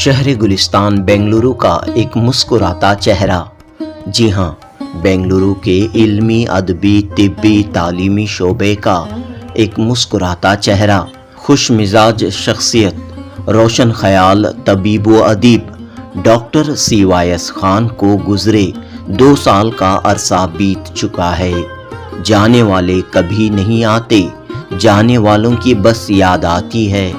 शहर गुलिस्तान बेंगलुरु का एक मुस्कुराता चेहरा। जी हाँ, बेंगलुरु के इल्मी, अदबी, तिब्बी, तालीमी शोबे का एक मुस्कुराता चेहरा, खुश मिजाज शख्सियत, रोशन ख्याल तबीब व अदीब डॉक्टर CYS खान को गुजरे 2 साल का अरसा बीत चुका है। जाने वाले कभी नहीं आते, जाने वालों की बस याद आती है।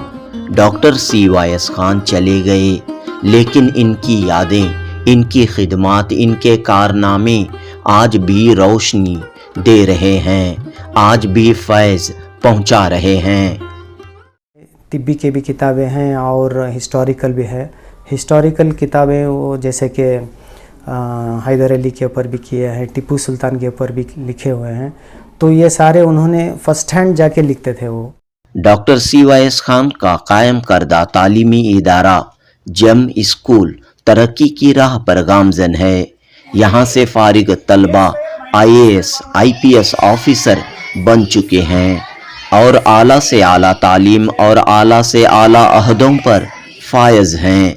डॉक्टर CYS खान चले गए, लेकिन इनकी यादें, इनकी खिदमत, इनके कारनामे आज भी रोशनी दे रहे हैं, आज भी फैज़ पहुंचा रहे हैं। तिब्बी की भी किताबें हैं और हिस्टोरिकल भी है। हिस्टोरिकल किताबें वो जैसे कि हैदर अली के ऊपर भी किए हैं, टीपू सुल्तान के ऊपर भी लिखे हुए हैं, तो ये सारे उन्होंने फर्स्ट हैंड जाके लिखते थे वो। डॉक्टर CYS खान का कायम करदा तालीमी इदारा जम स्कूल तरक्की की राह पर गामजन है। यहाँ से फारिग तलबा IAS IPS ऑफिसर बन चुके हैं और आला से आला तालीम और आला से आला अहदों पर फायज हैं।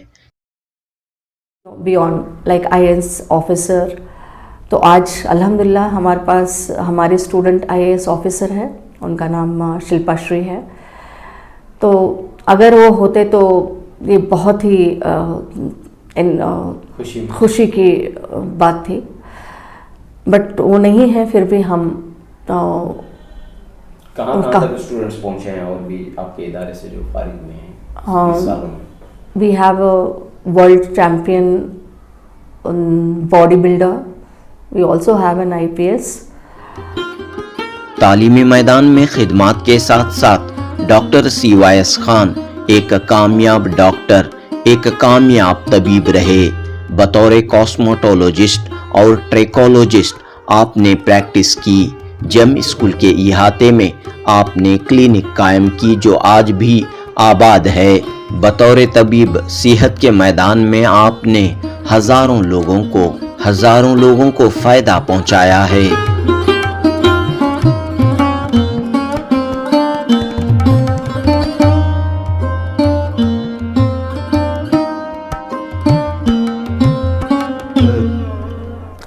बियॉन्ड लाइक IAS ऑफिसर, तो आज अल्हम्दुलिल्लाह हमारे पास हमारे स्टूडेंट IAS ऑफिसर है, उनका नाम शिल्पा श्री है। तो अगर वो होते तो ये बहुत ही खुशी की बात थी, बट वो नहीं है। फिर भी हम कहाँ तक स्टूडेंट्स पहुँचे हैं और भी आपके इदारे से जो फारिग हुए हैं इस सालों में? We have a world champion body builder, we also have an IPS। तालीमी मैदान में खिदमत के साथ साथ डॉक्टर CYS खान एक कामयाब डॉक्टर, एक कामयाब तबीब रहे। बतौर कॉस्मेटोलॉजिस्ट और ट्रेकोलॉजिस्ट आपने प्रैक्टिस की। जम स्कूल के इहाते में आपने क्लिनिक कायम की जो आज भी आबाद है। बतौर तबीब सेहत के मैदान में आपने हजारों लोगों को फायदा पहुंचाया है।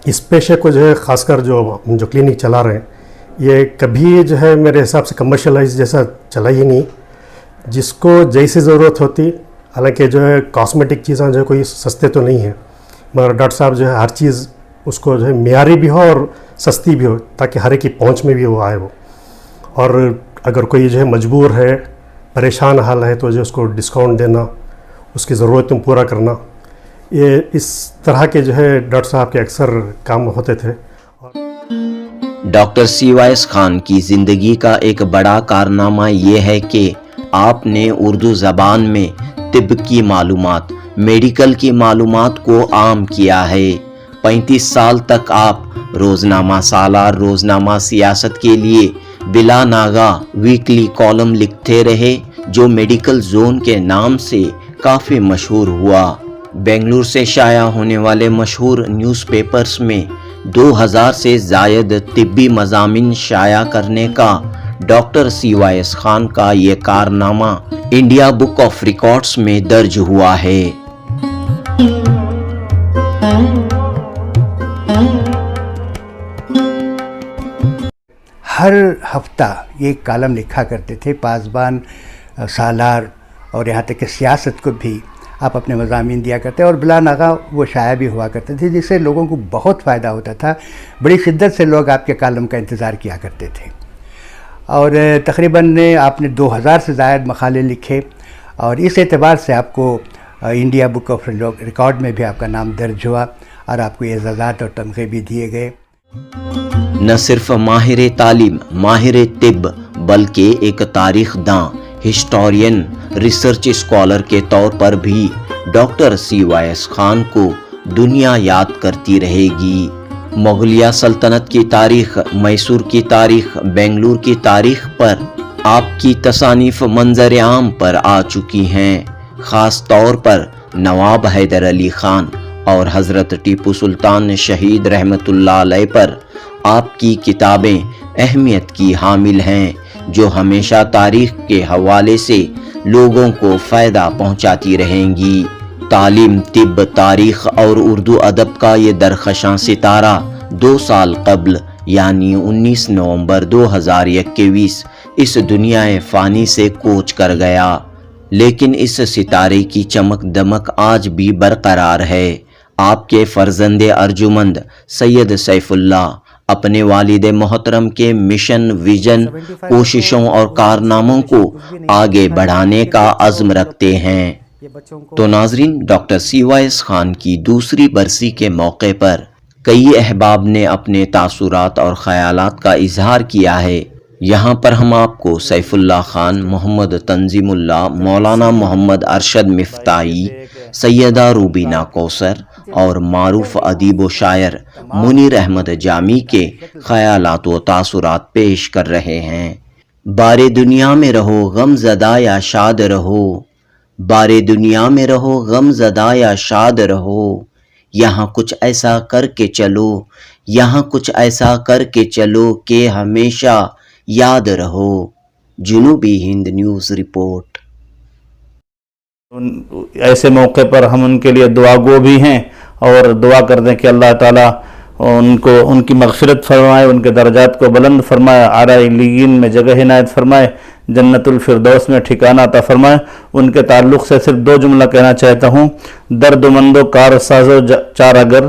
इस पेशे को जो है ख़ासकर जो क्लिनिक चला रहे हैं, ये कभी जो है मेरे हिसाब से कमर्शलाइज जैसा चला ही नहीं। जिसको जैसी ज़रूरत होती, हालांकि जो है कॉस्मेटिक चीज़ें जो है कोई सस्ते तो नहीं है, मगर डॉक्टर साहब जो है हर चीज़ उसको जो है मियारी भी हो और सस्ती भी हो, ताकि हर एक की पहुंच में भी वो आए वो। और अगर कोई जो है मजबूर है, परेशान हाल है, तो जो उसको डिस्काउंट देना, उसकी ज़रूरतों पूरा करना, ये इस तरह के जो है डॉक्टर साहब के अक्सर काम होते थे। डॉक्टर CYS खान की ज़िंदगी का एक बड़ा कारनामा ये है कि आपने उर्दू ज़बान में तिब की मालूमात, मेडिकल की मालूमात को आम किया है। 35 साल तक आप रोज़नामा सालार, रोज़नामा सियासत के लिए बिला नागा वीकली कॉलम लिखते रहे, जो मेडिकल जोन के नाम से काफ़ी मशहूर हुआ। बेंगलुरु से शाया होने वाले मशहूर न्यूज़पेपर्स में 2000 से ज़ायद तिब्बी मज़ामिन शाया करने का डॉक्टर CYS खान का ये कारनामा इंडिया बुक ऑफ रिकॉर्ड्स में दर्ज हुआ है। हर हफ्ता ये कॉलम लिखा करते थे, पासबान, सालार और यहाँ तक कि सियासत को भी आप अपने मज़ामीन दिया करते, और बिला नागा वो शाया भी हुआ करते थे, जिससे लोगों को बहुत फ़ायदा होता था। बड़ी शिद्दत से लोग आपके कॉलम का इंतज़ार किया करते थे। और तकरीबन आपने 2000 से ज़ायद मक़ाले लिखे, और इस एतबार से आपको इंडिया बुक ऑफ रिकॉर्ड में भी आपका नाम दर्ज हुआ और आपको एजाज़ात और तमग़े भी दिए गए। न सिर्फ माहिर तालीम, माहिर तिब, बल्कि एक तारीख़ दां, हिस्टोरियन, रिसर्च स्कॉलर के तौर पर भी डॉक्टर CYS खान को दुनिया याद करती रहेगी। मुगलिया सल्तनत की तारीख, मैसूर की तारीख, बेंगलुरु की तारीख पर आपकी तसानीफ मंजर आम पर आ चुकी हैं। ख़ास तौर पर नवाब हैदर अली खान और हज़रत टीपू सुल्तान शहीद रहमतुल्लाह अलैह पर आपकी किताबें अहमियत की हामिल हैं, जो हमेशा तारीख के हवाले से लोगों को फ़ायदा पहुंचाती रहेंगी। تعلیم، طب، تاریخ اور اردو ادب کا یہ درخشاں ستارہ 2 سال قبل یعنی 19 نومبر 2021 اس دنیا فانی سے کوچ کر گیا، لیکن اس ستارے کی چمک دمک آج بھی برقرار ہے۔ آپ کے فرزند ارجمند سید سیف اللہ اپنے والد محترم کے مشن، ویژن، کوششوں اور کارناموں کو آگے بڑھانے کا عزم رکھتے ہیں۔ تو ناظرین، ڈاکٹر CYS خان کی دوسری برسی کے موقع پر کئی احباب نے اپنے تاثرات اور خیالات کا اظہار کیا ہے۔ یہاں پر ہم آپ کو سیف اللہ خان، محمد تنظیم اللہ، مولانا محمد ارشد مفتاحی، سیدہ روبینہ کوثر اور معروف ادیب و شاعر منیر احمد جامی کے خیالات و تاثرات پیش کر رہے ہیں۔ بارے دنیا میں رہو غم زدہ یا شاد رہو، بارے دنیا میں رہو غم زدہ یا شاد رہو، یہاں کچھ ایسا کر کے چلو، یہاں کچھ ایسا کر کے چلو کہ ہمیشہ یاد رہو۔ جنوبی ہند نیوز رپورٹ۔ ایسے موقع پر ہم ان کے لیے دعا گو بھی ہیں اور دعا کر دیں کہ اللہ تعالیٰ ان کی مغفرت فرمائے، ان کے درجات کو بلند فرمائے، اعلیٰ علیین میں جگہ عنایت فرمائے، جنت الفردوس میں ٹھکانہ عطا فرمائے۔ ان کے تعلق سے صرف 2 جملہ کہنا چاہتا ہوں: درد مند و کار ساز و چارگر،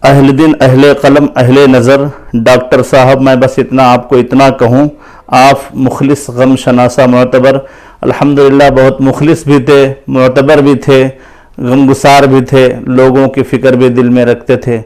اہل دن، اہل قلم، اہل نظر۔ ڈاکٹر صاحب، میں بس آپ کو اتنا کہوں، آپ مخلص، غم شناسہ، معتبر، الحمدللہ بہت مخلص بھی تھے، معتبر بھی تھے، غمگسار بھی تھے، لوگوں کی فکر بھی دل میں رکھتے تھے۔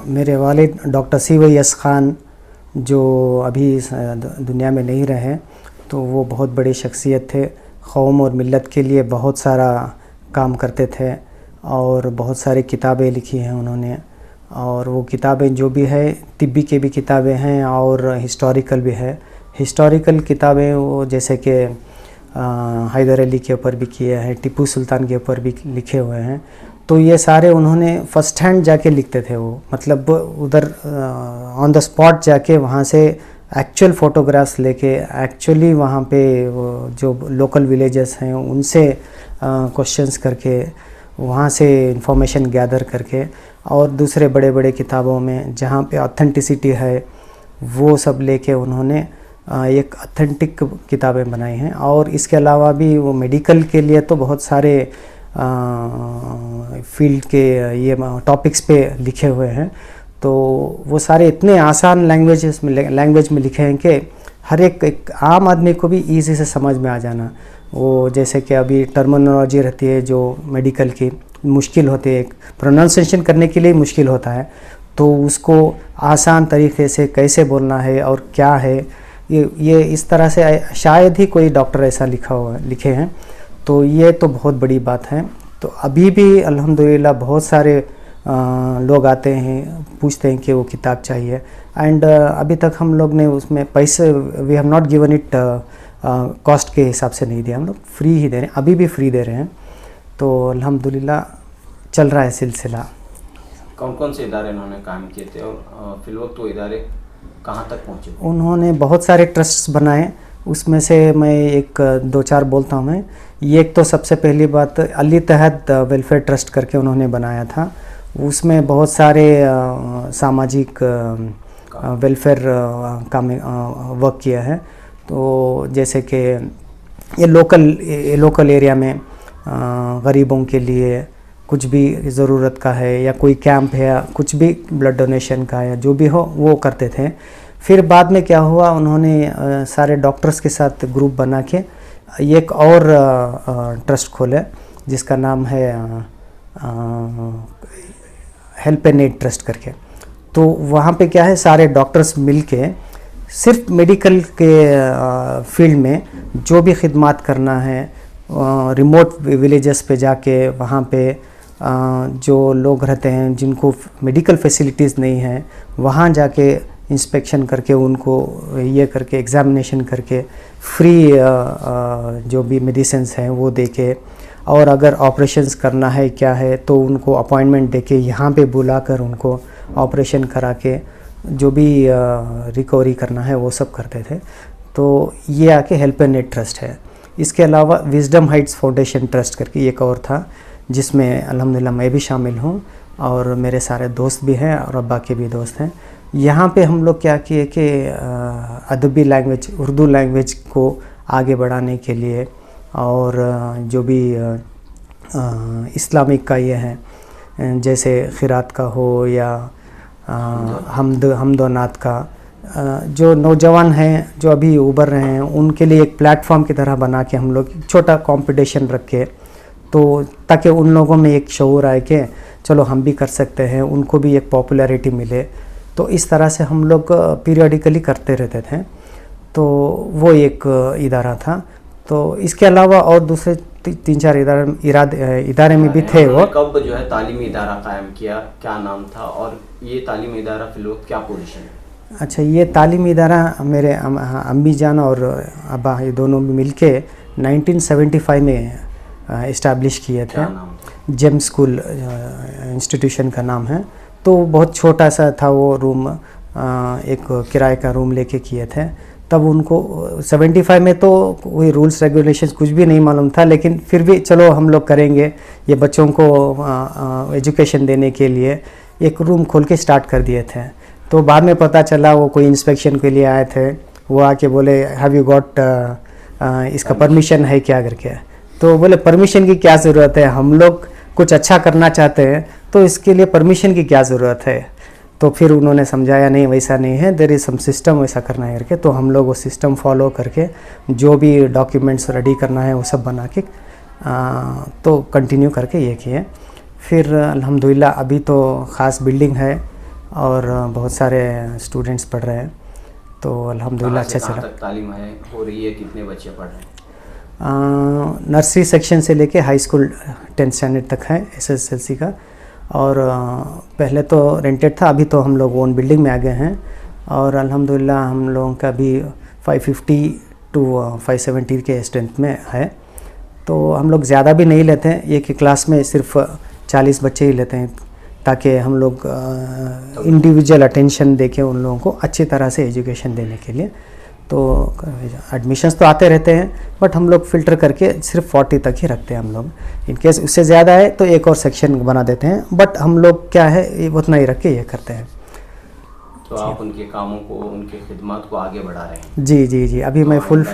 میرے والد ڈاکٹر CYS خان جو ابھی اس دنیا میں نہیں رہے، تو وہ بہت بڑی شخصیت تھے، قوم اور ملت کے لیے بہت سارا کام کرتے تھے اور بہت ساری کتابیں لکھی ہیں انہوں نے، اور وہ کتابیں جو بھی ہے طبی کے بھی کتابیں ہیں اور ہسٹوریکل بھی ہے۔ ہسٹوریکل کتابیں وہ جیسے کہ حیدر علی کے اوپر بھی کیے ہیں، ٹیپو سلطان کے اوپر بھی لکھے ہوئے ہیں، تو یہ سارے انہوں نے فرسٹ ہینڈ جا کے لکھتے تھے، وہ مطلب ادھر آن دا اسپاٹ جا کے وہاں سے ایکچوئل فوٹوگرافس لے کے ایکچولی وہاں پہ جو لوکل ولیجز ہیں ان سے کوشچنس کر کے وہاں سے انفارمیشن گیدر کر کے، اور دوسرے بڑے بڑے کتابوں میں جہاں پہ آتھینٹسٹی ہے وہ سب لے کے انہوں نے ایک اتھینٹک کتابیں بنائی ہیں۔ اور اس کے علاوہ بھی وہ میڈیکل کے لیے تو بہت سارے فیلڈ کے یہ ٹاپکس پہ لکھے ہوئے ہیں، تو وہ سارے اتنے آسان لینگویج میں لکھے ہیں کہ ہر ایک عام آدمی کو بھی ایزی سے سمجھ میں آ جانا۔ وہ جیسے کہ ابھی ٹرمینالوجی رہتی ہے جو میڈیکل کی مشکل ہوتی ہے، ایک پروننسیشن کرنے کے لیے مشکل ہوتا ہے، تو اس کو آسان طریقے سے کیسے بولنا ہے اور کیا ہے، یہ اس طرح سے شاید ہی کوئی ڈاکٹر ایسا لکھے ہیں، تو یہ تو بہت بڑی بات ہے۔ تو ابھی بھی الحمدللہ بہت سارے لوگ آتے ہیں پوچھتے ہیں کہ وہ کتاب چاہیے، اینڈ ابھی تک ہم لوگ نے اس میں پیسے we have not given it cost کے حساب سے نہیں دیا، ہم لوگ فری ہی دے رہے ہیں، ابھی بھی فری دے رہے ہیں، تو الحمدللہ چل رہا ہے سلسلہ۔ कौन कौन से इदारे उन्होंने कायम किए थे और फिलवक्त वो इदारे कहाँ तक पहुँचे? उन्होंने बहुत सारे ट्रस्ट्स बनाए, उसमें से मैं एक दो चार बोलता हूँ मैं। ये एक तो सबसे पहली बात अल इत्तेहाद वेलफेयर ट्रस्ट करके उन्होंने बनाया था। उसमें बहुत सारे सामाजिक वेलफेयर का में वर्क किया है। तो जैसे कि ये लोकल एरिया में गरीबों के लिए कुछ भी ज़रूरत का है या कोई कैंप है या कुछ भी ब्लड डोनेशन का या जो भी हो वो करते थे। फिर बाद में क्या हुआ, उन्होंने सारे डॉक्टर्स के साथ ग्रुप बना के एक और ट्रस्ट खोले जिसका नाम है हेल्प एंड एड ट्रस्ट करके। तो वहाँ पे क्या है, सारे डॉक्टर्स मिलके सिर्फ मेडिकल के फील्ड में जो भी खिदमत करना है, रिमोट विलेजेस पे जाके वहाँ पे जो लोग रहते हैं जिनको मेडिकल फैसिलिटीज़ नहीं हैं, वहाँ जाके इंस्पेक्शन करके उनको ये करके एग्ज़ामिनेशन करके फ्री जो भी मेडिसिन्स हैं वो दे के, और अगर ऑपरेशंस करना है क्या है तो उनको अपॉइंटमेंट दे के यहाँ पे बुला कर उनको ऑपरेशन करा के जो भी रिकवरी करना है वो सब करते थे। तो ये आके हेल्प एंड एड ट्रस्ट है। इसके अलावा विजडम हाइट्स फाउंडेशन ट्रस्ट करके एक और था जिसमें अल्हम्दुलिल्लाह मैं भी शामिल हूँ और मेरे सारे दोस्त भी हैं और अब्बा के भी दोस्त हैं। यहाँ पे हम लोग क्या किए कि अदबी लैंग्वेज उर्दू लैंग्वेज को आगे बढ़ाने के लिए और जो भी इस्लामिक का ये है जैसे खिरात का हो या हमद व नात का, जो नौजवान हैं जो अभी उभर रहे हैं उनके लिए एक प्लेटफॉर्म की तरह बना के हम लोग छोटा कंपटीशन रख के, तो ताकि उन लोगों में एक शऊर आए कि चलो हम भी कर सकते हैं, उनको भी एक पॉपुलैरिटी मिले। तो इस तरह से हम लोग पीरियडिकली करते रहते थे। तो वो एक इदारा था। तो इसके अलावा और दूसरे तीन चार इदारे में भी थे। वो कब जो है तालीमी इदारा कायम किया, क्या नाम था और ये तालीमी इदारा फिलवक्त क्या पोजीशन है? अच्छा, ये तालीमी इदारा मेरे अम्मी जान और अब्बा ये दोनों मिलके 1975 में इस्टेब्लिश किए थे। जेम स्कूल इंस्टीट्यूशन का नाम है। तो बहुत छोटा सा था वो रूम, एक किराए का रूम लेके किए थे। तब उनको 75 में तो कोई रूल्स रेगुलेशंस कुछ भी नहीं मालूम था, लेकिन फिर भी चलो हम लोग करेंगे, ये बच्चों को एजुकेशन देने के लिए एक रूम खोल के स्टार्ट कर दिए थे। तो बाद में पता चला वो कोई इंस्पेक्शन के लिए आए थे, वो आके बोले हैव यू गॉट इसका परमिशन है क्या करके। तो बोले परमिशन की क्या ज़रूरत है, हम लोग कुछ अच्छा करना चाहते हैं तो इसके लिए परमिशन की क्या ज़रूरत है। तो फिर उन्होंने समझाया नहीं वैसा नहीं है, देयर इज़ सम सिस्टम, वैसा करना है करके। तो हम लोग वो सिस्टम फॉलो करके जो भी डॉक्यूमेंट्स रेडी करना है वो सब बना के तो कंटिन्यू करके ये किए। फिर अल्हम्दुलिल्लाह अभी तो ख़ास बिल्डिंग है और बहुत सारे स्टूडेंट्स पढ़ रहे हैं। तो अल्हम्दुलिल्लाह अच्छा चला। तालीम है हो रही है, कितने बच्चे पढ़ रहे हैं? नर्सरी सेक्शन से लेके हाई स्कूल 10th स्टैंडर्ड तक है SSLC का। और पहले तो रेंटेड था, अभी तो हम लोग ओन बिल्डिंग में आ गए हैं। और अल्हम्दुलिल्लाह हम लोगों का भी 550 to 570 के स्ट्रेंथ में है। तो हम लोग ज़्यादा भी नहीं लेते हैं, एक ही क्लास में सिर्फ 40 बच्चे ही लेते हैं, ताकि हम लोग इंडिविजुअल अटेंशन देके उन लोगों को अच्छी तरह से एजुकेशन देने के लिए। तो एडमिशन्स तो आते रहते हैं, बट हम लोग फ़िल्टर करके सिर्फ 40 तक ही रखते हैं हम लोग। इन केस उससे ज़्यादा है तो एक और सेक्शन बना देते हैं, बट हम लोग क्या है उतना ही रख के ये करते हैं। तो आप उनके कामों को, उनके खिदमत को आगे बढ़ा रहे हैं? जी जी जी, अभी मैं फुल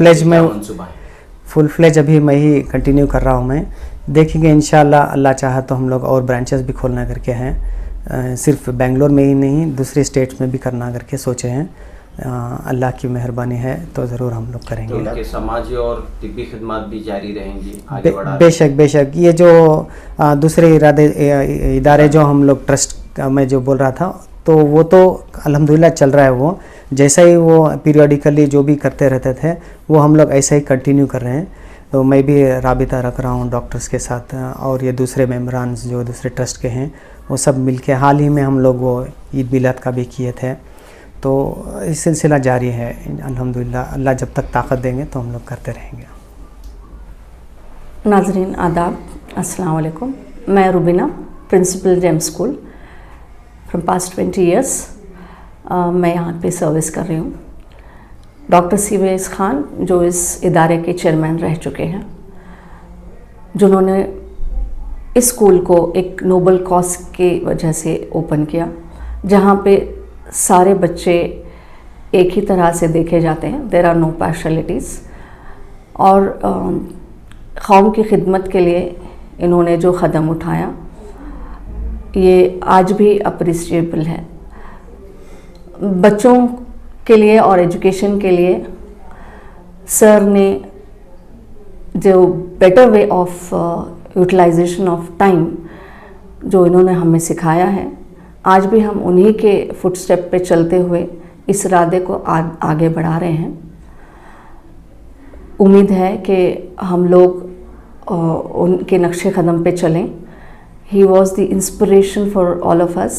फ्लेज अभी मैं ही कंटिन्यू कर रहा हूँ। मैं देखेंगे इंशाल्लाह, अल्लाह चाहा तो हम लोग और ब्रांचेस भी खोलना करके हैं, सिर्फ बेंगलोर में ही नहीं दूसरे स्टेट्स में भी करना करके सोचे हैं। अल्लाह की मेहरबानी है तो ज़रूर हम लोग करेंगे। तो उनके समाजी और तिब्बी खिदमत भी जारी रहेंगी आगे बढ़ा? बेशक ये जो दूसरे इदारे जो हम लोग ट्रस्ट में जो बोल रहा था, तो वो तो अल्हम्दुलिल्लाह चल रहा है। वो जैसा ही वो पीरियडिकली जो भी करते रहते थे वो हम लोग ऐसा ही कंटिन्यू कर रहे हैं। तो मैं भी राबिता रख रहा हूँ डॉक्टर्स के साथ, और ये दूसरे मेम्बरान जो दूसरे ट्रस्ट के हैं वो सब मिलके हाल ही में हम लोग वो ईद मिलाद का भी किए थे। तो इस सिलसिला जारी है अल्हम्दुलिल्लाह, अल्लाह जब तक ताकत देंगे तो हम लोग करते रहेंगे। नाज़रीन आदाब, अस्सलाम वालेकुम। मैं Rubina, principal Gem school. From past 20 years मैं यहाँ पे सर्विस कर रही हूँ। डॉक्टर सीवेज खान जो इस इदारे के चेयरमैन रह चुके हैं, जिन्होंने इस स्कूल को एक नोबल कॉज की वजह से ओपन किया, जहाँ पे सारे बच्चे एक ही तरह से देखे जाते हैं, देयर आर नो पार्शलिटीज़, और कौम की खिदमत के लिए इन्होंने जो कदम उठाया ये आज भी अप्रिशिएबल है। बच्चों के लिए और एजुकेशन के लिए सर ने जो better way of utilisation of time जो इन्होंने हमें सिखाया है, आज भी हम उन्हीं के फुटस्टेप पे चलते हुए इस इरादे को आगे बढ़ा रहे हैं। उम्मीद है कि हम लोग उनके नक्शे कदम पे चलें। He was the inspiration for all of us,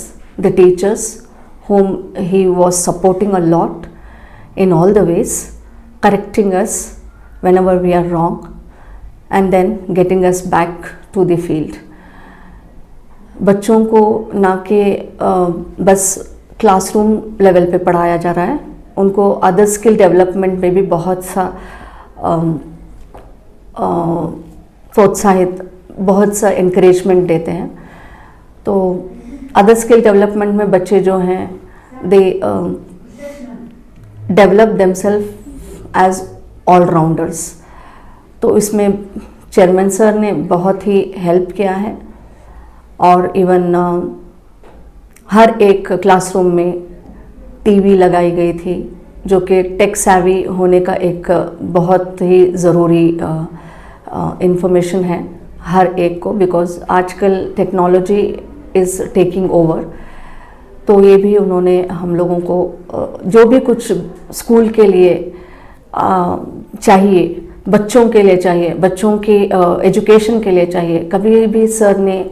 the teachers whom he was supporting a lot in all the ways, correcting us whenever we are wrong and then getting us back to the field. बच्चों को ना कि बस classroom level पे पढ़ाया जा रहा है, उनको अदर स्किल डेवलपमेंट में भी बहुत सा प्रोत्साहित, बहुत सा इंकरेजमेंट देते हैं। तो अदर स्किल डेवलपमेंट में बच्चे जो हैं they develop themselves as allrounders. तो इसमें चेयरमैन सर ने बहुत ही हेल्प किया है, और इवन हर एक क्लासरूम में टीवी लगाई गई थी, जो कि टेक सैवी होने का एक बहुत ही ज़रूरी इंफॉर्मेशन है हर एक को, बिकॉज आजकल टेक्नोलॉजी इज़ टेकिंग ओवर। तो ये भी उन्होंने हम लोगों को जो भी कुछ स्कूल के लिए चाहिए, बच्चों के लिए चाहिए, बच्चों की एजुकेशन के लिए चाहिए, कभी भी सर ने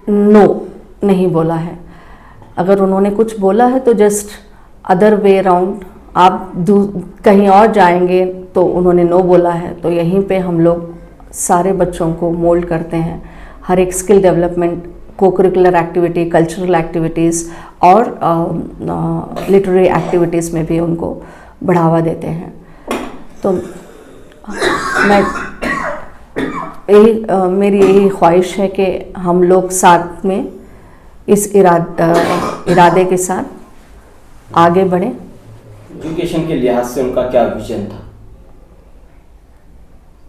नो नहीं बोला है। अगर उन्होंने कुछ बोला है तो जस्ट अदर वे राउंड, आप कहीं और जाएंगे तो उन्होंने नो बोला है। तो यहीं पे हम लोग सारे बच्चों को मोल्ड करते हैं, हर एक स्किल डेवलपमेंट, को करिकुलर एक्टिविटी, कल्चरल एक्टिविटीज़ और लिटरेरी एक्टिविटीज़ में भी उनको बढ़ावा देते हैं। तो मैं मेरी यही ख्वाहिश है कि हम लोग साथ में इस इरादे के साथ आगे बढ़ें। एजुकेशन के लिहाज से उनका क्या विजन था?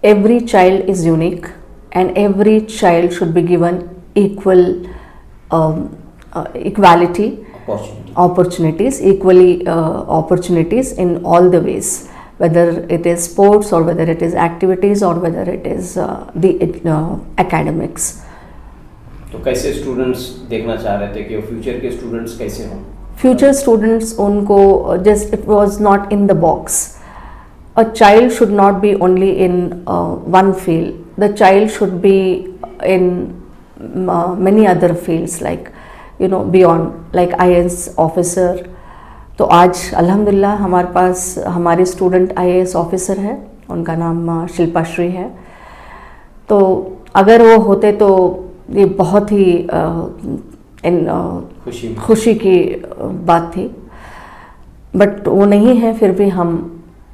Every child is unique and every child should be given equal equality, opportunities, equally opportunities in all the ways, whether it is sports or whether it is activities or whether it is the academics. तो कैसे students देखना चाह रहे थे कि future के students कैसे हों? फ्यूचर स्टूडेंट्स उनको just it was not in the box. A child should not be only in one field. The child should be in many other fields, like beyond, like IAS officer. तो आज अल्हम्दुलिल्लाह हमारे पास हमारे student IAS officer है, उनका नाम शिल्पा श्री है। तो अगर वो होते तो ये बहुत ही खुशी की बात थी, बट वो नहीं है। फिर भी हम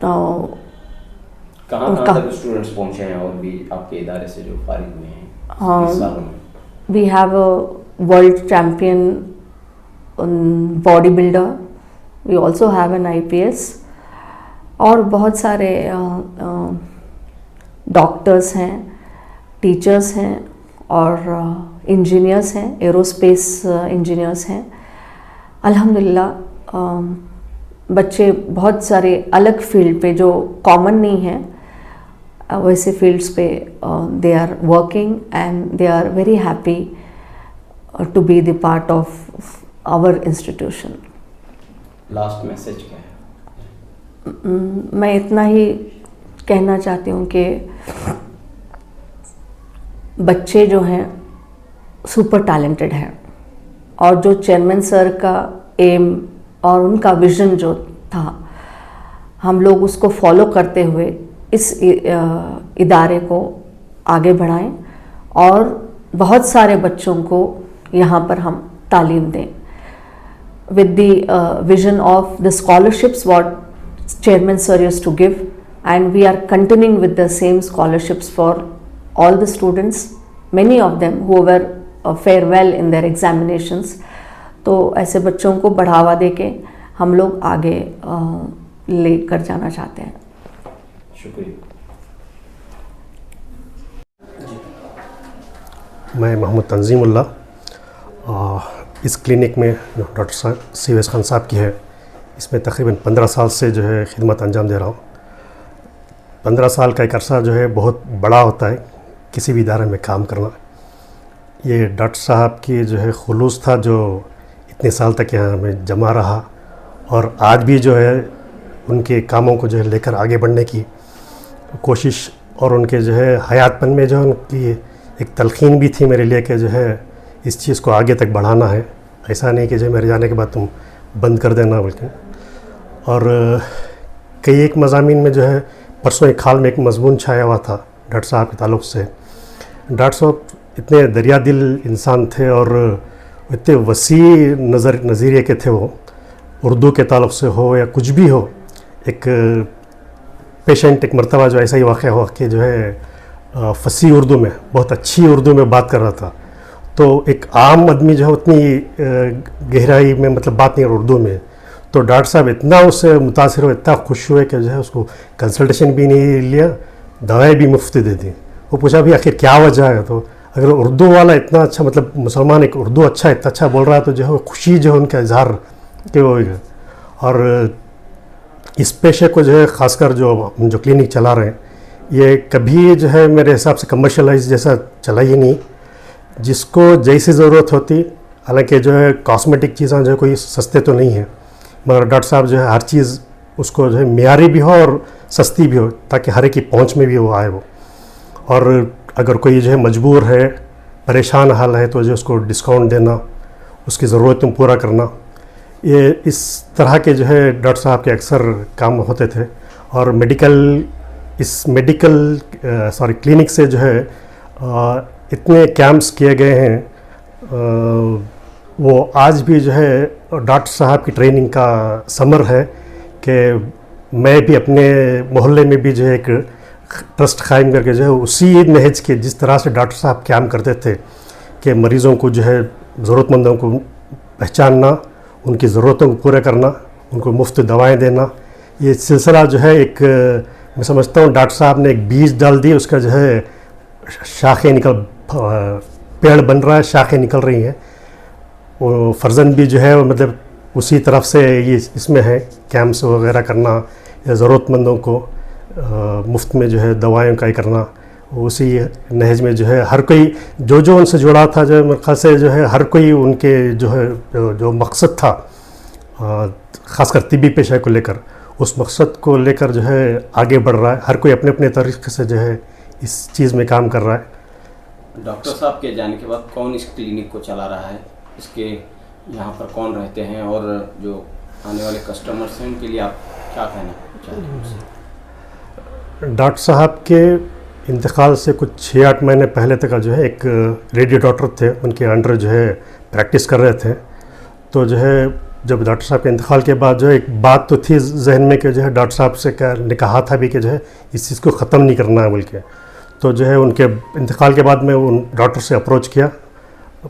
कहाँ तक स्टूडेंट्स पहुँचे हैं और भी आपके इदारे से जो फारिग हुए हैं इस सालों में? We have a world champion body builder, we also have an IPS, और बहुत सारे डॉक्टर्स हैं, टीचर्स हैं और इंजीनियर्स हैं, एरोस्पेस इंजीनियर्स हैं। अल्हम्दुलिल्लाह बच्चे बहुत सारे अलग फील्ड पे जो कॉमन नहीं है, वैसे फील्ड्स पे they are working and they are very happy to be the part of our institution. Last message क्या है? मैं इतना ही कहना चाहती हूँ कि बच्चे जो हैं सुपर टैलेंटेड हैं, और जो चेयरमैन सर का एम और उनका विज़न जो था, हम लोग उसको फॉलो करते हुए इस इदारे को आगे बढ़ाएं और बहुत सारे बच्चों को यहाँ पर हम तालीम दें। with the vision of the scholarships what Chairman Sir used to give, and we are continuing with the same scholarships for all the students, many of them who were fare well in their examinations. तो ऐसे बच्चों को बढ़ावा देके हम लोग आगे लेकर जाना चाहते हैं. शुक्रिया. मैं मोहम्मद तंजीमुल्ला, इस क्लिनिक में डॉक्टर सीवेस खान साहब की है, इसमें तकरीबन 15 साल से जो है खिदमत अंजाम दे रहा हूँ. 15 साल का एक अरसा जो है बहुत बड़ा होता है किसी भी इदारे में काम करना. ये डॉक्टर साहब की जो है खुलूस था जो इतने साल तक यहाँ में जमा रहा, और आज भी जो है उनके कामों को जो है लेकर आगे बढ़ने की कोशिश, और उनके जो है हयातपन में जो उनकी एक तलखीन भी थी मेरे लिए कि जो है इस चीज़ को आगे तक बढ़ाना है, ऐसा नहीं कि जो मेरे जाने के बाद तुम बंद कर देना बल्कि. और कई एक मज़ामीन में जो है परसों एक हाल में एक मजमून छाया हुआ था डॉक्टर साहब के ताल्लुक़ से. डॉक्टर साहब इतने दरिया दिल इंसान थे और इतने वसी नज़रिए के थे. वो उर्दू के ताल्लुक़ से हो या कुछ भी हो, एक पेशेंट एक मरतबा जो ऐसा ही वाक़या हुआ कि जो है फसी उर्दू में, बहुत अच्छी उर्दू में बात कर रहा था, तो एक आम आदमी जो है उतनी गहराई में मतलब बात नहीं उर्दू में, तो डॉक्टर साहब इतना उससे मुतासिर हुए, इतना खुश हुए कि जो है उसको कंसल्टेशन भी नहीं लिया, दवाएं भी मुफ्त दे दी. वो पूछा भी आखिर क्या वजह है, तो अगर उर्दू वाला इतना अच्छा मतलब मुसलमान एक उर्दू अच्छा इतना अच्छा बोल रहा है तो जो है खुशी जो है उनका इजहार के वो. और इस पेशे को जो है ख़ासकर जो क्लिनिक चला रहे हैं, ये कभी जो है मेरे हिसाब से कमर्शलाइज जैसा चला ही नहीं. जिसको जैसी ज़रूरत होती, हालांकि जो है कॉस्मेटिक चीज़ें जो है कोई सस्ते तो नहीं है, मगर डॉक्टर साहब जो है हर चीज़ उसको जो है मियारी भी हो और सस्ती भी हो, ताकि हर एक की पहुंच में भी वो आए वो. और अगर कोई जो है मजबूर है, परेशान हाल है, तो जो उसको डिस्काउंट देना, उसकी ज़रूरतों पूरा करना, ये इस तरह के जो है डॉक्टर साहब के अक्सर काम होते थे. और क्लिनिक से जो है इतने कैंप्स किए गए हैं, वो आज भी जो है डॉक्टर साहब की ट्रेनिंग का समर है कि मैं भी अपने मोहल्ले में भी जो है एक ट्रस्ट कायम करके जो है उसी नहज के जिस तरह से डॉक्टर साहब काम करते थे कि मरीज़ों को जो है ज़रूरतमंदों को पहचानना, उनकी ज़रूरतों को पूरा करना, उनको मुफ्त दवाएं देना, ये सिलसिला जो है एक मैं समझता हूँ डॉक्टर साहब ने एक बीज डाल दी, उसका जो है शाखें पेड़ बन रहा है, शाखें निकल रही हैं. वो फर्जन भी जो है मतलब उसी तरफ से ये इसमें है, कैंप्स वगैरह करना या ज़रूरतमंदों को मुफ्त में जो है दवाएं का ही करना, उसी नहज में जो है हर कोई जो उनसे जुड़ा था, जो मेरे ख्याल से जो है हर कोई उनके जो है जो मकसद था ख़ासकर तिब्बी पेशे को लेकर, उस मकसद को लेकर जो है आगे बढ़ रहा है. हर कोई अपने अपने तरीक़े से जो है इस चीज़ में काम कर रहा है. डॉक्टर साहब के जाने के बाद कौन इस क्लिनिक को चला रहा है, इसके यहाँ पर कौन रहते हैं, और जो आने वाले कस्टमर्स हैं उनके लिए आप क्या कहना चाहते हैं? डॉक्टर साहब के इंतकाल से कुछ 6-8 महीने पहले तक जो है एक रेडियो डॉक्टर थे, उनके अंडर जो है प्रैक्टिस कर रहे थे. तो जो है जब डॉक्टर साहब के इंतकाल के बाद जो है एक बात तो थी जहन में कि जो है डॉक्टर साहब से ने कहा था भी कि जो है इस चीज़ को ख़त्म नहीं करना है बोल के. तो जो है उनके इंतकाल के बाद मैं उन डॉक्टर से अप्रोच किया,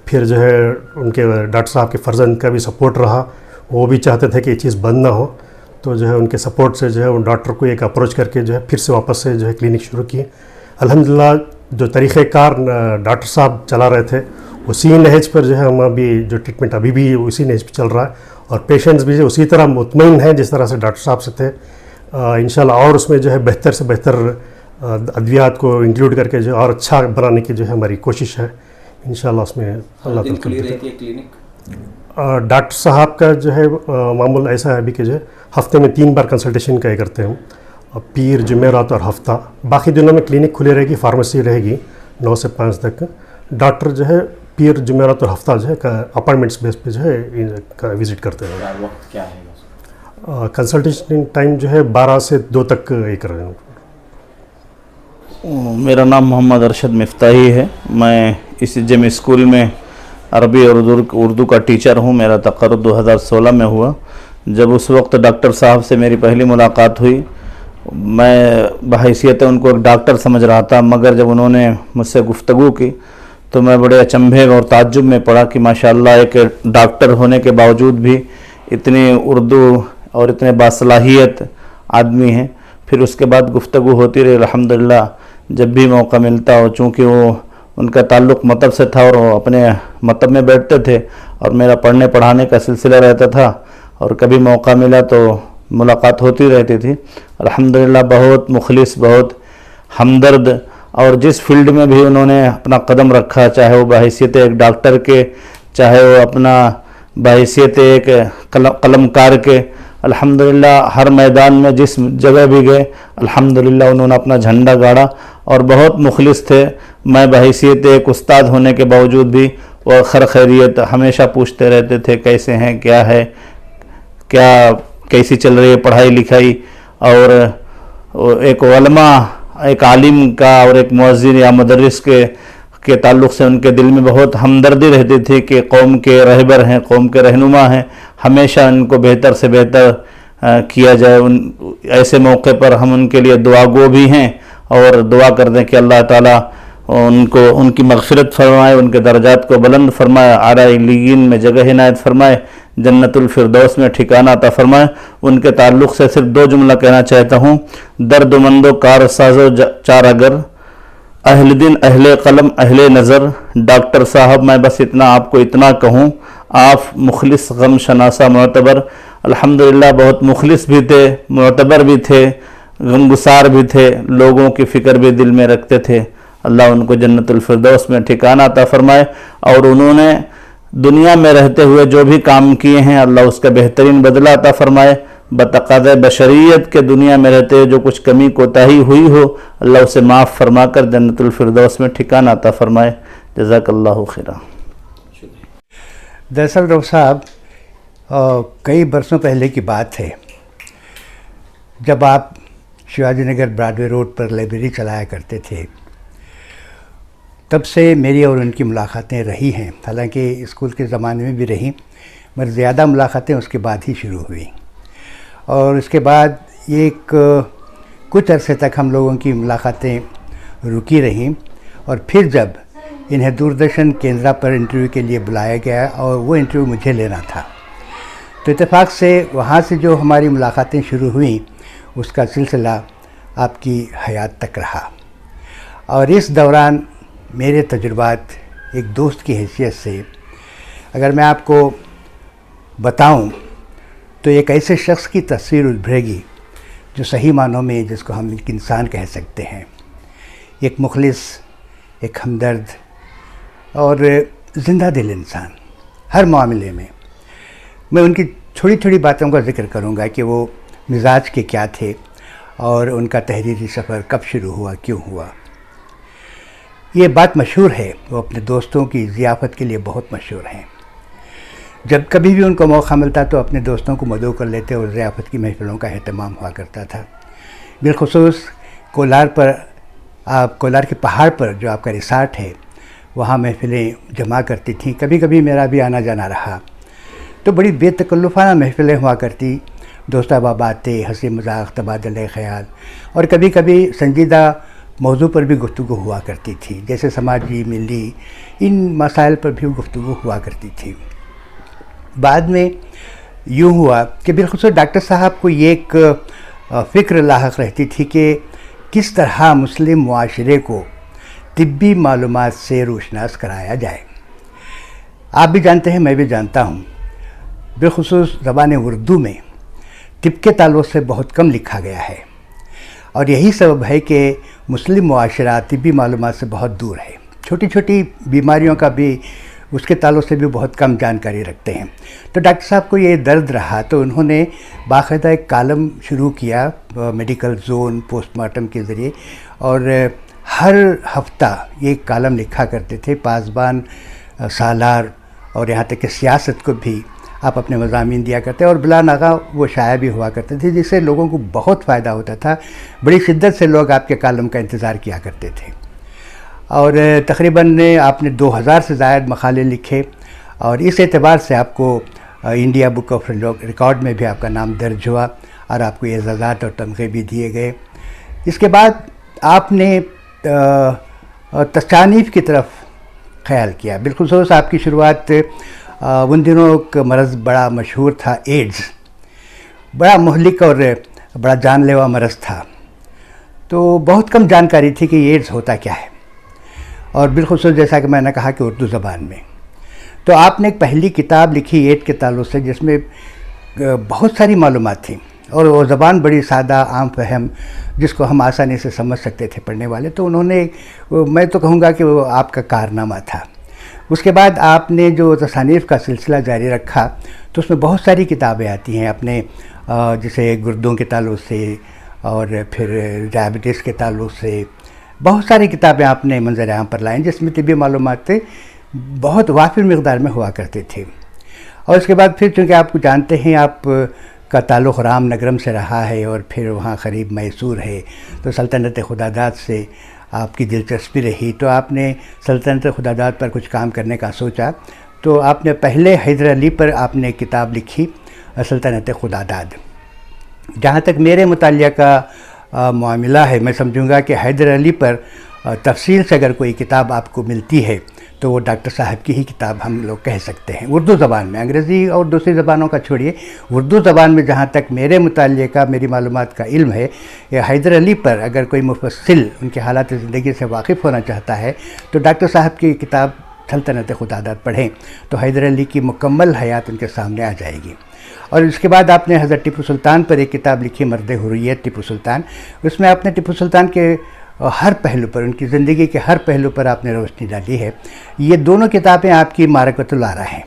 फिर जो है उनके डॉक्टर साहब के फर्जंद का भी सपोर्ट रहा, वो भी चाहते थे कि ये चीज़ बंद ना हो. तो जो है उनके सपोर्ट से जो है उन डॉक्टर को एक अप्रोच करके जो है फिर से वापस से जो है क्लिनिक शुरू की. अल्हम्दुलिल्लाह जो तरीक़ेकार डॉक्टर साहब चला रहे थे उसी नहज पर जो है हम अभी जो ट्रीटमेंट अभी भी उसी नहज पर चल रहा है, और पेशेंट्स भी उसी तरह मुतमईन हैं जिस तरह से डॉक्टर साहब से थे. इंशाल्लाह और उसमें जो है बेहतर से बेहतर अद्वियात को इंक्लूड करके जो और अच्छा बनाने की जो है हमारी कोशिश है. इंशाल्लाह उसमें अल्लाह ताला खुली रहती है क्लिनिक. डॉक्टर साहब का जो है मामूल ऐसा है अभी कि जो है हफ्ते में 3 बार कंसल्टेशन का करते हैं, पीर, जुमेरात और हफ्ता. बाकी दिनों में क्लिनिक खुली रहेगी, फार्मेसी रहेगी 9 से 5 तक. डॉक्टर जो है पीर, जुमेरात और हफ्ता जो है अपॉइंटमेंट्स बेस पे जो है विज़िट करते हैं. वक्त क्या है? कंसल्टेशन टाइम जो है 12 से 2 तक ये कर रहे हैं. मेरा नाम मोहम्मद अरशद मिफ्ताही है. मैं इस जमी स्कूल में عربی اور اردو کا ٹیچر ہوں. میرا تقرر 2016 میں ہوا. جب اس وقت ڈاکٹر صاحب سے میری پہلی ملاقات ہوئی، میں بحیثیت ان کو ایک ڈاکٹر سمجھ رہا تھا، مگر جب انہوں نے مجھ سے گفتگو کی تو میں بڑے اچنبھے اور تعجب میں پڑا کہ ماشاءاللہ ایک ڈاکٹر ہونے کے باوجود بھی اتنی اردو اور اتنے باصلاحیت آدمی ہیں. پھر اس کے بعد گفتگو ہوتی رہی الحمدللہ. جب بھی موقع ملتا ہو، چونکہ وہ ان کا تعلق مکتب سے تھا اور وہ اپنے مکتب میں بیٹھتے تھے اور میرا پڑھنے پڑھانے کا سلسلہ رہتا تھا، اور کبھی موقع ملا تو ملاقات ہوتی رہتی تھی. الحمدللہ بہت مخلص، بہت ہمدرد، اور جس فیلڈ میں بھی انہوں نے اپنا قدم رکھا، چاہے وہ بحیثیت ایک ڈاکٹر کے، چاہے وہ اپنا بحیثیت ایک قلم کار کے، الحمدللہ ہر میدان میں جس جگہ بھی گئے الحمدللہ انہوں نے اپنا جھنڈا گاڑا اور بہت مخلص تھے. میں بحیثیت ایک استاد ہونے کے باوجود بھی وہ خیر خیریت ہمیشہ پوچھتے رہتے تھے، کیسے ہیں، کیا ہے، کیسی چل رہی ہے پڑھائی لکھائی. اور ایک علماء، ایک عالم کا اور ایک مؤذن یا مدرس کے تعلق سے ان کے دل میں بہت ہمدردی رہتی تھی کہ قوم کے رہبر ہیں، قوم کے رہنما ہیں، ہمیشہ ان کو بہتر سے بہتر کیا جائے. ایسے موقع پر ہم ان کے لیے دعا گو بھی ہیں اور دعا کر دیں کہ اللہ تعالیٰ ان کی مغفرت فرمائے، ان کے درجات کو بلند فرمائے، اعلیٰ علیین میں جگہ عنایت فرمائے، جنت الفردوس میں ٹھکانہ عطا فرمائے. ان کے تعلق سے صرف 2 جملہ کہنا چاہتا ہوں. درد مند و کار ساز و چار اگر، اہل دن اہل قلم اہل نظر. ڈاکٹر صاحب میں بس آپ کو اتنا کہوں، آپ مخلص غم شناسہ معتبر. الحمدللہ بہت مخلص بھی تھے، معتبر بھی تھے، غمگسار بھی تھے، لوگوں کی فکر بھی دل میں رکھتے تھے. اللہ ان کو جنت الفردوس میں ٹھکانہ عطا فرمائے. اور انہوں نے دنیا میں رہتے ہوئے جو بھی کام کیے ہیں اللہ اس کا بہترین بدلہ عطا فرمائے. بتقاضۂ بشریت کے دنیا میں رہتے ہوئے جو کچھ کمی کوتاہی ہوئی ہو اللہ اسے معاف فرما کر جنت الفردوس میں ٹھکانہ عطا فرمائے. جزاک اللہ خیرا. دراصل ڈاکٹر صاحب کئی برسوں پہلے کی بات ہے، جب آپ شیواجی نگر براڈوے روڈ پر لائبریری چلایا کرتے تھے، تب سے میری اور ان کی ملاقاتیں رہی ہیں. حالانکہ اسکول کے زمانے میں بھی رہیں، مگر زیادہ ملاقاتیں اس کے بعد ہی شروع ہوئیں. اور اس کے بعد ایک کچھ عرصے تک ہم لوگوں کی ملاقاتیں رکی رہیں. اور پھر جب انہیں دوردرشن کیندرا پر انٹرویو کے لیے بلایا گیا اور وہ انٹرویو مجھے لینا تھا، تو اتفاق سے وہاں سے جو ہماری ملاقاتیں شروع ہوئیں اس کا سلسلہ آپ کی حیات تک رہا. اور اس دوران میرے تجربات ایک دوست کی حیثیت سے اگر میں آپ کو بتاؤں تو ایک ایسے شخص کی تصویر ابھرے گی جو صحیح معنوں میں جس کو ہم ایک انسان کہہ سکتے ہیں، ایک مخلص، ایک ہمدرد اور زندہ دل انسان. ہر معاملے میں میں ان کی چھوٹی چھوٹی باتوں کا ذکر کروں گا کہ وہ مزاج کے کیا تھے اور ان کا تحریری سفر کب شروع ہوا، کیوں ہوا. یہ بات مشہور ہے، وہ اپنے دوستوں کی ضیافت کے لیے بہت مشہور ہیں. جب کبھی بھی ان کو موقع ملتا تو اپنے دوستوں کو مدعو کر لیتے اور ضیافت کی محفلوں کا اہتمام ہوا کرتا تھا. بالخصوص کولار کے پہاڑ پر جو آپ کا ریسارٹ ہے وہاں محفلیں جمع کرتی تھیں. کبھی کبھی میرا بھی آنا جانا رہا تو بڑی بے تکلفانہ محفلیں ہوا کرتی. دوست احباب آتے، ہنسی مذاق، تبادلہ خیال، اور کبھی کبھی سنجیدہ موضوع پر بھی گفتگو ہوا کرتی تھی، جیسے سماجی، ملی، ان مسائل پر بھی گفتگو ہوا کرتی تھی. بعد میں یوں ہوا کہ بالخصوص ڈاکٹر صاحب کو یہ ایک فکر لاحق رہتی تھی کہ کس طرح مسلم معاشرے کو طبی معلومات سے روشناس کرایا جائے. آپ بھی جانتے ہیں، میں بھی جانتا ہوں، بالخصوص زبان اردو میں طب کے تعلق سے بہت کم لکھا گیا ہے، اور یہی سبب ہے کہ مسلم معاشرہ طبی معلومات سے بہت دور ہے. چھوٹی چھوٹی بیماریوں کا بھی اس کے تعلق سے بھی بہت کم جانکاری رکھتے ہیں. تو ڈاکٹر صاحب کو یہ درد رہا تو انہوں نے باقاعدہ ایک کالم شروع کیا میڈیکل زون پوسٹ مارٹم کے ذریعے، اور ہر ہفتہ یہ کالم لکھا کرتے تھے. پاسبان، سالار اور یہاں تک کہ سیاست کو بھی آپ اپنے مضامین دیا کرتے، اور بلا ناغہ وہ شائع بھی ہوا کرتے تھے، جس سے لوگوں کو بہت فائدہ ہوتا تھا. بڑی شدت سے لوگ آپ کے کالم کا انتظار کیا کرتے تھے. اور تقریباً آپ نے 2000 سے زائد مقالے لکھے اور اس اعتبار سے آپ کو انڈیا بک آف ریکارڈ میں بھی آپ کا نام درج ہوا اور آپ کو اعزازات اور تمغے بھی دیے گئے۔ اس کے بعد آپ نے تصانیف کی طرف خیال کیا، بالخصوص آپ کی شروعات ان دنوں کا مرض بڑا مشہور تھا، ایڈز، بڑا مہلک اور بڑا جان لیوا مرض تھا، تو بہت کم جانکاری تھی کہ ایڈز ہوتا کیا ہے، اور بالخصوص جیسا کہ میں نے کہا کہ اردو زبان میں۔ تو آپ نے ایک پہلی کتاب لکھی ایڈز کے تعلق سے جس میں بہت ساری معلومات تھیں، اور وہ زبان بڑی سادہ عام فہم جس کو ہم آسانی سے سمجھ سکتے تھے پڑھنے والے، تو انہوں نے، میں تو کہوں گا کہ وہ آپ کا کارنامہ تھا۔ اس کے بعد آپ نے جو تصانیف کا سلسلہ جاری رکھا تو اس میں بہت ساری کتابیں آتی ہیں اپنے، جیسے گردوں کے تعلق سے اور پھر ڈائبٹیز کے تعلق سے بہت ساری کتابیں آپ نے منظر عام پر لائیں جس میں طبی معلومات بہت وافر مقدار میں ہوا کرتے تھے۔ اور اس کے بعد پھر چونکہ آپ کو جانتے ہیں آپ کا تعلق رام نگرم سے رہا ہے اور پھر وہاں قریب میسور ہے، تو سلطنت خداداد سے آپ کی دلچسپی رہی، تو آپ نے سلطنت خداداد پر کچھ کام کرنے کا سوچا، تو آپ نے پہلے حیدر علی پر آپ نے کتاب لکھی سلطنت خداداد۔ جہاں تک میرے مطالعہ کا معاملہ ہے، میں سمجھوں گا کہ حیدر علی پر تفصیل سے اگر کوئی کتاب آپ کو ملتی ہے تو وہ ڈاکٹر صاحب کی ہی کتاب ہم لوگ کہہ سکتے ہیں، اردو زبان میں۔ انگریزی اور دوسری زبانوں کا چھوڑیے، اردو زبان میں جہاں تک میرے مطالعے کا، میری معلومات کا علم ہے، یہ حیدر علی پر اگر کوئی مفصل ان کے حالات زندگی سے واقف ہونا چاہتا ہے تو ڈاکٹر صاحب کی کتاب سلطنت خداداد پڑھیں تو حیدر علی کی مکمل حیات ان کے سامنے آ جائے گی۔ اور اس کے بعد آپ نے حضرت ٹیپو سلطان پر ایک کتاب لکھی، مرد حریت ٹیپو سلطان۔ اس میں آپ نے ٹیپو سلطان کے ہر پہلو پر، ان کی زندگی کے ہر پہلو پر آپ نے روشنی ڈالی ہے۔ یہ دونوں کتابیں آپ کی معرکۃ الآراء ہیں،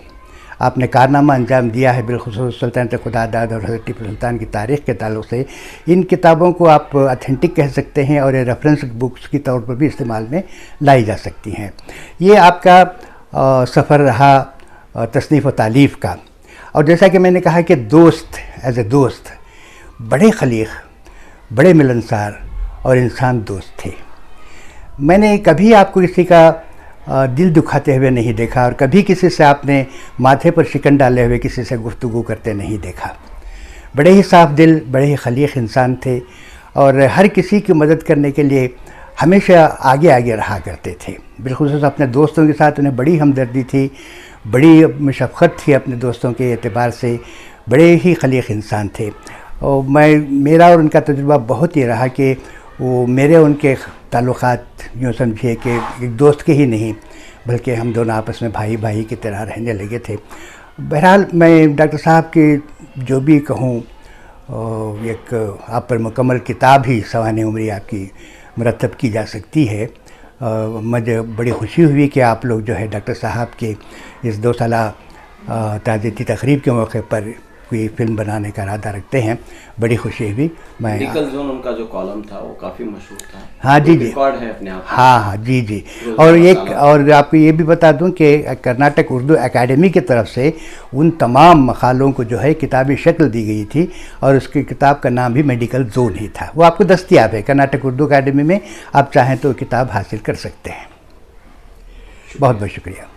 آپ نے کارنامہ انجام دیا ہے، بالخصوص سلطنت خداداد اور حضرت ٹیپو سلطان کی تاریخ کے تعلق سے۔ ان کتابوں کو آپ اتھینٹک کہہ سکتے ہیں اور یہ ریفرنس بکس کی طور پر بھی استعمال میں لائی جا سکتی ہیں۔ یہ آپ کا سفر رہا تصنیف و تالیف کا، اور جیسا کہ میں نے کہا کہ دوست، ایز اے دوست، بڑے خلیق، بڑے ملنسار اور انسان دوست تھے۔ میں نے کبھی آپ کو کسی کا دل دکھاتے ہوئے نہیں دیکھا، اور کبھی کسی سے آپ نے ماتھے پر شکن ڈالے ہوئے کسی سے گفتگو کرتے نہیں دیکھا۔ بڑے ہی صاف دل، بڑے ہی خلیق انسان تھے، اور ہر کسی کی مدد کرنے کے لیے ہمیشہ آگے آگے رہا کرتے تھے۔ بالخصوص اپنے دوستوں کے ساتھ انہیں بڑی ہمدردی تھی، بڑی مشفقت تھی اپنے دوستوں کے اعتبار سے، بڑے ہی خلیق انسان تھے۔ اور میرا اور ان کا تجربہ بہت یہ رہا کہ وہ میرے ان کے تعلقات یوں سمجھیے کہ ایک دوست کے ہی نہیں بلکہ ہم دونوں آپس میں بھائی بھائی کی طرح رہنے لگے تھے۔ بہرحال میں ڈاکٹر صاحب کی جو بھی کہوں، ایک آپ پر مکمل کتاب ہی سوانح عمری آپ کی مرتب کی جا سکتی ہے۔ مجھے بڑی خوشی ہوئی کہ آپ لوگ جو ہے ڈاکٹر صاحب کے اس 2 سالہ تعزیتی تقریب کے موقع پر کوئی فلم بنانے کا ارادہ رکھتے ہیں، بڑی خوشی ہوئی۔ میں میڈیکل زون ان کا جو کالم تھا وہ کافی مشہور تھا، ہاں جی جی، ریکارڈ ہے اپنے آپ میں۔ ہاں جی، اور آپ کو یہ بھی بتا دوں کہ کرناٹک اردو اکیڈمی کی طرف سے ان تمام مقالوں کو جو ہے کتابی شکل دی گئی تھی، اور اس کی کتاب کا نام بھی میڈیکل زون ہی تھا۔ وہ آپ کو دستیاب ہے کرناٹک اردو اکیڈمی میں، آپ چاہیں تو کتاب حاصل کر سکتے ہیں۔ بہت بہت شکریہ۔